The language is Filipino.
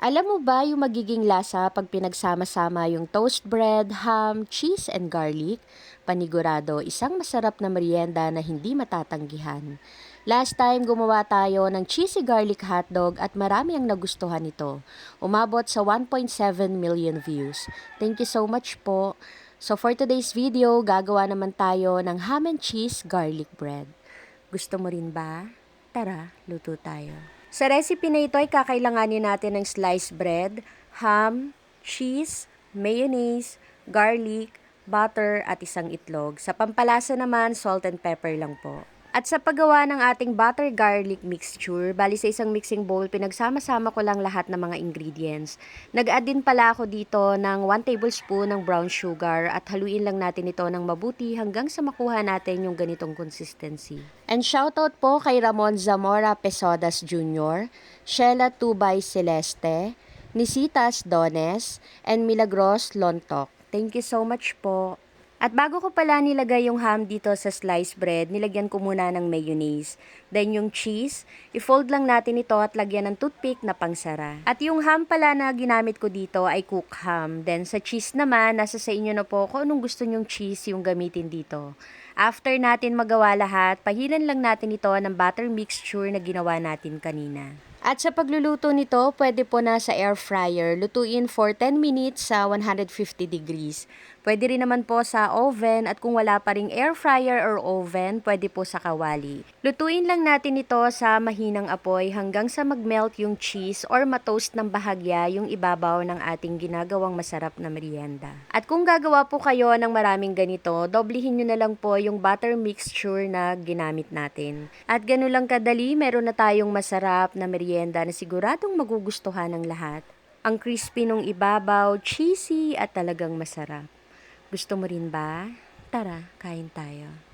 Alam mo ba yung magiging lasa pag pinagsama-sama yung toast bread, ham, cheese, and garlic? Panigurado, isang masarap na merienda na hindi matatanggihan. Last time, gumawa tayo ng cheesy garlic hotdog at marami ang nagustuhan nito. Umabot sa 1.7 million views. Thank you so much po. So for today's video, gagawa naman tayo ng ham and cheese garlic bread. Gusto mo rin ba? Tara, luto tayo. Sa recipe na ito ay kakailanganin natin ng sliced bread, ham, cheese, mayonnaise, garlic, butter at isang itlog. Sa pampalasa naman, salt and pepper lang po. At sa paggawa ng ating butter garlic mixture, bali sa isang mixing bowl, pinagsama-sama ko lang lahat ng mga ingredients. Nag-add din pala ako dito ng 1 tablespoon ng brown sugar at haluin lang natin ito ng mabuti hanggang sa makuha natin yung ganitong consistency. And shoutout po kay Ramon Zamora Pesodas Jr., Sheila Tubay Celeste, Nisitas Dones, and Milagros Lontok. Thank you so much po. At bago ko pala nilagay yung ham dito sa sliced bread, nilagyan ko muna ng mayonnaise. Then yung cheese, i-fold lang natin ito at lagyan ng toothpick na pangsara. At yung ham pala na ginamit ko dito ay cooked ham. Then sa cheese naman, nasa sa inyo na po kung anong gusto nyong cheese yung gamitin dito. After natin magawa lahat, pahilan lang natin ito ng butter mixture na ginawa natin kanina. At sa pagluluto nito, pwede po na sa air fryer, lutuin for 10 minutes sa 150 degrees. Pwede rin naman po sa oven at kung wala pa ring air fryer or oven, pwede po sa kawali. Lutuin lang natin ito sa mahinang apoy hanggang sa mag-melt yung cheese or matoast ng bahagya yung ibabaw ng ating ginagawang masarap na merienda. At kung gagawa po kayo ng maraming ganito, doblihin nyo na lang po yung butter mixture na ginamit natin. At ganun lang kadali, meron na tayong masarap na merienda na siguradong magugustuhan ng lahat. Ang crispy nung ibabaw, cheesy at talagang masarap. Gusto mo rin ba? Tara, kain tayo.